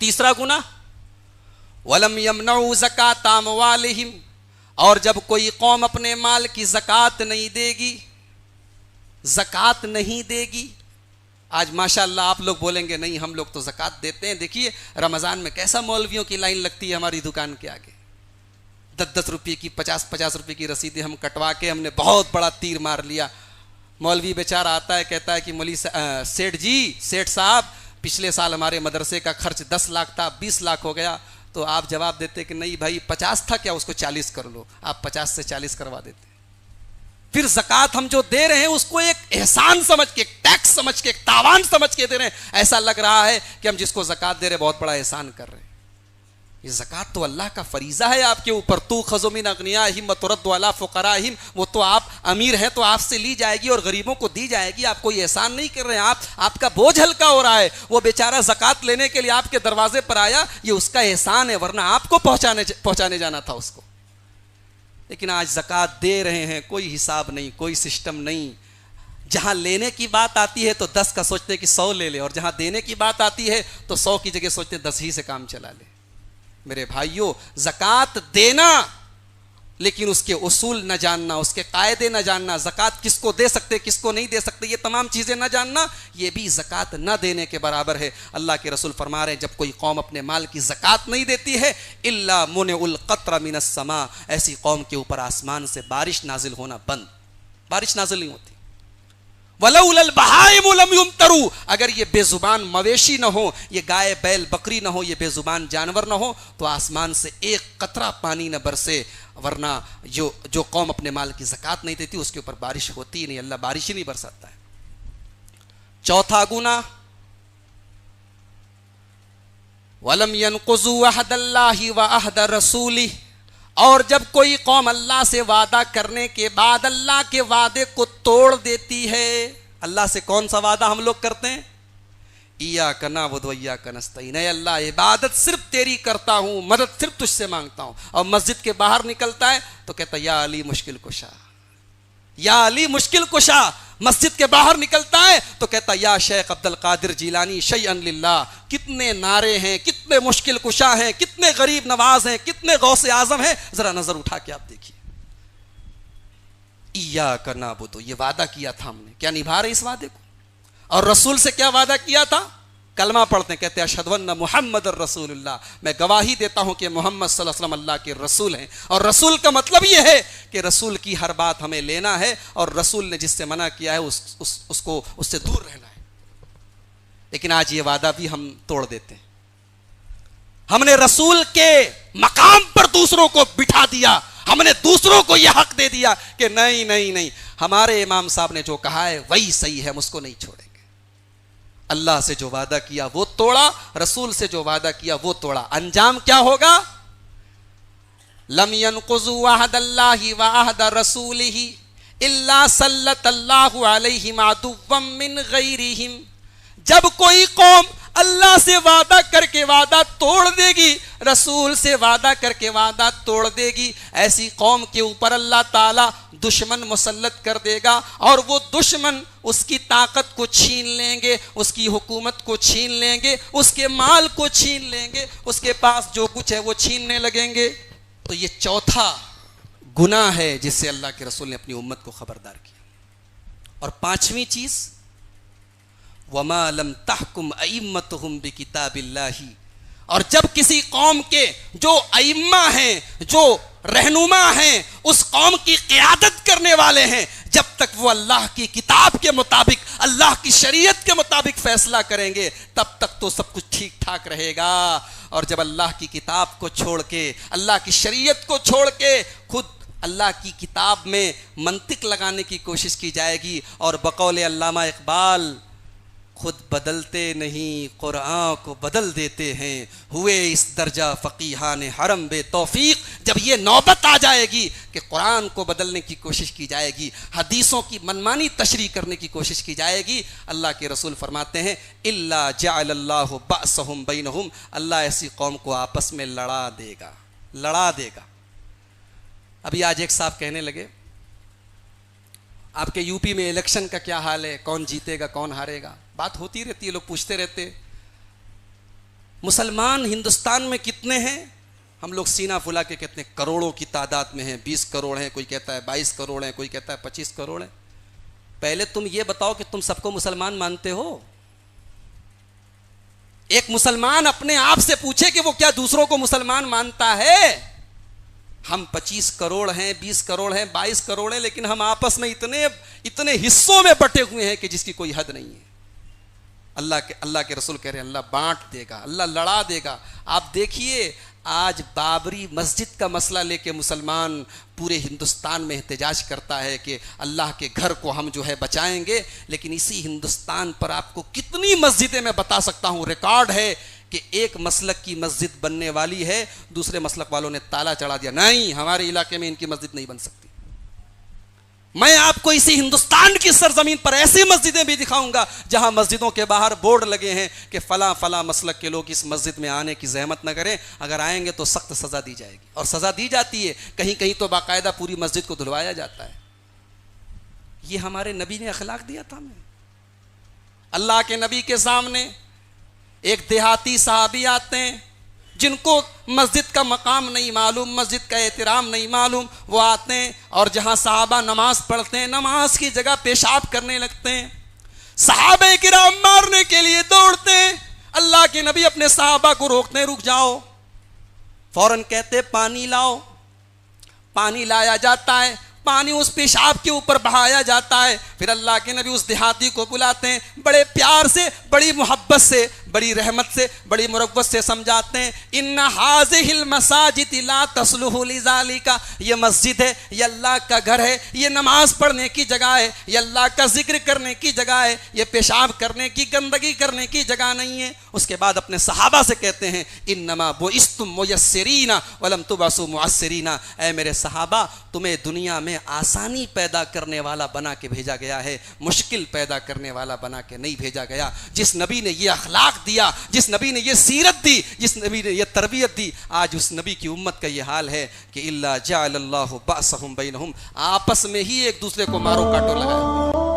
تیسرا گناہ وَلَمْ يَمْنَعُوا زَكَاةَ أَمْوَالِهِمْ، اور جب کوئی قوم اپنے مال کی زکوٰۃ نہیں دے گی، زکوٰۃ نہیں دے گی. آج ماشاءاللہ آپ لوگ بولیں گے نہیں ہم لوگ تو زکوٰۃ دیتے ہیں. دیکھیے رمضان میں کیسا مولویوں کی لائن لگتی ہے ہماری دکان کے آگے. 10 روپے کی 50 روپے کی رسیدیں ہم کٹوا کے ہم نے بہت بڑا تیر مار لیا. مولوی بیچارہ آتا ہے کہتا ہے کہ مولوی سیٹھ صاحب پچھلے سال ہمارے مدرسے کا خرچ 10 لاکھ تھا 20 لاکھ ہو گیا. تو آپ جواب دیتے کہ نہیں بھائی 50 تھا کیا اس کو 40 کر لو. آپ 50 سے 40 کروا دیتے. پھر زکوٰۃ ہم جو دے رہے ہیں اس کو ایک احسان سمجھ کے، ایک ٹیکس سمجھ کے، ایک تاوان سمجھ کے دے رہے ہیں. ایسا لگ رہا ہے کہ ہم جس کو زکوٰۃ دے رہے ہیں بہت بڑا احسان کر رہے ہیں. یہ زکوٰۃ تو اللہ کا فریضہ ہے آپ کے اوپر. تُؤْخَذُ مِنْ أَغْنِيَائِهِمْ وَتُرَدُّ عَلَىٰ فُقَرَائِهِمْ. وہ تو آپ امیر ہیں تو آپ سے لی جائے گی اور غریبوں کو دی جائے گی. آپ کوئی احسان نہیں کر رہے ہیں. آپ کا بوجھ ہلکا ہو رہا ہے. وہ بیچارہ زکوٰۃ لینے کے لیے آپ کے دروازے پر آیا، یہ اس کا احسان ہے، ورنہ آپ کو پہنچانے جانا تھا اس کو. لیکن آج زکوٰۃ دے رہے ہیں، کوئی حساب نہیں، کوئی سسٹم نہیں. جہاں لینے کی بات آتی ہے تو 10 کا سوچتے ہیں کہ 100 لے لے، اور جہاں دینے کی بات آتی ہے تو 100 کی جگہ سوچتے ہیں 10 ہی سے کام چلا لے. میرے بھائیوں، زکوٰۃ دینا لیکن اس کے اصول نہ جاننا، اس کے قاعدے نہ جاننا، زکوٰۃ کس کو دے سکتے کس کو نہیں دے سکتے، یہ تمام چیزیں نہ جاننا، یہ بھی زکوٰۃ نہ دینے کے برابر ہے. اللہ کے رسول فرما رہے ہیں جب کوئی قوم اپنے مال کی زکوٰۃ نہیں دیتی ہے الا منع القطر من السماء، ایسی قوم کے اوپر آسمان سے بارش نازل ہونا بند، بارش نازل نہیں ہوتی. وَلَوْلَا الْبَهَائِمُ لَمْ يُمْطَرُوا، اگر یہ بے زبان مویشی نہ ہو، یہ گائے بیل بکری نہ ہو، یہ بے زبان جانور نہ ہو تو آسمان سے ایک قطرہ پانی نہ برسے. ورنہ جو قوم اپنے مال کی زکوٰۃ نہیں دیتی اس کے اوپر بارش ہوتی ہی نہیں، اللہ بارش ہی نہیں برساتا ہے. چوتھا گناہ وَلَمْ يَنْقُضُوا عَهْدَ اللَّهِ وَعَهْدَ رَسُولِهِ، اور جب کوئی قوم اللہ سے وعدہ کرنے کے بعد اللہ کے وعدے کو توڑ دیتی ہے. اللہ سے کون سا وعدہ ہم لوگ کرتے ہیں؟ ایاک نعبد و ایاک نستعین، اے اللہ عبادت صرف تیری کرتا ہوں، مدد صرف تجھ سے مانگتا ہوں. اور مسجد کے باہر نکلتا ہے تو کہتا ہے یا علی مشکل کشا، یا علی مشکل کشا. مسجد کے باہر نکلتا ہے تو کہتا یا شیخ عبد القادر جیلانی شیئا للہ. کتنے نعرے ہیں، کتنے مشکل کشا ہیں، کتنے غریب نواز ہیں، کتنے غوث اعظم ہیں. ذرا نظر اٹھا کے آپ دیکھیے. ایاک نعبد، یہ وعدہ کیا تھا ہم نے، کیا نبھا رہے اس وعدے کو؟ اور رسول سے کیا وعدہ کیا تھا؟ کلمہ پڑھتے ہیں کہتے ہیں اشہد ان محمد الرسول اللہ، میں گواہی دیتا ہوں کہ محمد صلی اللہ علیہ وسلم اللہ کے رسول ہیں. اور رسول کا مطلب یہ ہے کہ رسول کی ہر بات ہمیں لینا ہے، اور رسول نے جس سے منع کیا ہے اس سے دور رہنا ہے. لیکن آج یہ وعدہ بھی ہم توڑ دیتے ہیں. ہم نے رسول کے مقام پر دوسروں کو بٹھا دیا، ہم نے دوسروں کو یہ حق دے دیا کہ نہیں نہیں نہیں، ہمارے امام صاحب نے جو کہا ہے وہی صحیح ہے، ہم اس کو نہیں چھوڑیں گے. اللہ سے جو وعدہ کیا وہ توڑا، رسول سے جو وعدہ کیا وہ توڑا. انجام کیا ہوگا؟ لم ينقضوا عهد الله وعهد رسوله الا سلط الله عليهم عدوا من غيرهم. جب کوئی قوم اللہ سے وعدہ کر کے وعدہ توڑ دے گی، رسول سے وعدہ کر کے وعدہ توڑ دے گی، ایسی قوم کے اوپر اللہ تعالیٰ دشمن مسلط کر دے گا. اور وہ دشمن اس کی طاقت کو چھین لیں گے، اس کی حکومت کو چھین لیں گے، اس کے مال کو چھین لیں گے، اس کے پاس جو کچھ ہے وہ چھیننے لگیں گے. تو یہ چوتھا گناہ ہے جس سے اللہ کے رسول نے اپنی امت کو خبردار کیا. اور پانچویں چیز وَمَا لَمْ تَحْكُمْ أَئِمَّتُهُمْ بِكِتَابِ اللَّهِ، اور جب کسی قوم کے جو ائمہ ہیں، جو رہنما ہیں، اس قوم کی قیادت کرنے والے ہیں، جب تک وہ اللہ کی کتاب کے مطابق، اللہ کی شریعت کے مطابق فیصلہ کریں گے تب تک تو سب کچھ ٹھیک ٹھاک رہے گا. اور جب اللہ کی کتاب کو چھوڑ کے، اللہ کی شریعت کو چھوڑ کے خود اللہ کی کتاب میں منطق لگانے کی کوشش کی جائے گی، اور بقول علامہ اقبال خود بدلتے نہیں قرآن کو بدل دیتے ہیں، ہوئے اس درجہ فقیہان حرم بے توفیق. جب یہ نوبت آ جائے گی کہ قرآن کو بدلنے کی کوشش کی جائے گی، حدیثوں کی منمانی تشریح کرنے کی کوشش کی جائے گی، اللہ کے رسول فرماتے ہیں الا جعل اللہ بأسهم بینہم، اللہ ایسی قوم کو آپس میں لڑا دے گا. ابھی آج ایک صاحب کہنے لگے آپ کے یو پی میں الیکشن کا کیا حال ہے، کون جیتے گا کون ہارے گا. بات ہوتی رہتی ہے، لوگ پوچھتے رہتے. مسلمان ہندوستان میں کتنے ہیں؟ ہم لوگ سینہ پھلا کے کہتے ہیں کروڑوں کی تعداد میں ہیں، 20 کروڑ ہیں، کوئی کہتا ہے 22 کروڑ ہیں، کوئی کہتا ہے 25 کروڑ ہیں۔ پہلے تم یہ بتاؤ کہ تم سب کو مسلمان مانتے ہو؟ ایک مسلمان اپنے آپ سے پوچھے کہ وہ کیا دوسروں کو مسلمان مانتا ہے؟ ہم 25 کروڑ ہیں، 20 کروڑ ہیں، 22 کروڑ ہیں، لیکن ہم آپس میں اتنے حصوں میں بٹے ہوئے ہیں کہ جس کی کوئی حد نہیں ہے۔ اللہ کے رسول کہہ رہے ہیں اللہ بانٹ دے گا، اللہ لڑا دے گا۔ آپ دیکھیے آج بابری مسجد کا مسئلہ لے کے مسلمان پورے ہندوستان میں احتجاج کرتا ہے کہ اللہ کے گھر کو ہم جو ہے بچائیں گے، لیکن اسی ہندوستان پر آپ کو کتنی مسجدیں میں بتا سکتا ہوں، ریکارڈ ہے کہ ایک مسلک کی مسجد بننے والی ہے، دوسرے مسلک والوں نے تالا چڑھا دیا، نہیں ہمارے علاقے میں ان کی مسجد نہیں بن سکتی۔ میں آپ کو اسی ہندوستان کی سرزمین پر ایسی مسجدیں بھی دکھاؤں گا جہاں مسجدوں کے باہر بورڈ لگے ہیں کہ فلاں فلاں مسلک کے لوگ اس مسجد میں آنے کی زحمت نہ کریں، اگر آئیں گے تو سخت سزا دی جائے گی، اور سزا دی جاتی ہے، کہیں کہیں تو باقاعدہ پوری مسجد کو دھلوایا جاتا ہے۔ یہ ہمارے نبی نے اخلاق دیا تھا ہمیں۔ اللہ کے نبی کے سامنے ایک دیہاتی صحابی آتے ہیں جن کو مسجد کا مقام نہیں معلوم، مسجد کا احترام نہیں معلوم، وہ آتے ہیں اور جہاں صحابہ نماز پڑھتے ہیں نماز کی جگہ پیشاب کرنے لگتے ہیں، صحابہ کرام مارنے کے لیے دوڑتے ہیں، اللہ کے نبی اپنے صحابہ کو روکتے ہیں، رک جاؤ، فوراً کہتے پانی لاؤ، پانی لایا جاتا ہے، پانی اس پیشاب کے اوپر بہایا جاتا ہے، پھر اللہ کے نبی اس دیہاتی کو بلاتے ہیں، بڑے پیار سے، بڑی محبت سے، بڑی رحمت سے، بڑی مروت سے سمجھاتے ہیں، ان هذه المساجد لا تصلح لذلك، یہ مسجد ہے، یہ اللہ کا گھر ہے، یہ نماز پڑھنے کی جگہ ہے، یہ اللہ کا ذکر کرنے کی جگہ ہے، یہ پیشاب کرنے کی، گندگی کرنے کی جگہ نہیں ہے۔ اس کے بعد اپنے صحابہ سے کہتے ہیں انما بعثتم میسرین ولم تبعثوا معسرین، اے میرے صحابہ تمہیں دنیا میں آسانی پیدا کرنے والا بنا کے بھیجا گیا ہے، مشکل پیدا کرنے والا بنا کے نہیں بھیجا گیا۔ جس نبی نے یہ اخلاق دیا، جس نبی نے یہ سیرت دی، جس نبی نے یہ تربیت دی، آج اس نبی کی امت کا یہ حال ہے کہ الا جعل اللہ بأسهم بینہم، آپس میں ہی ایک دوسرے کو مارو کاٹو لگائے ہوئے ہیں۔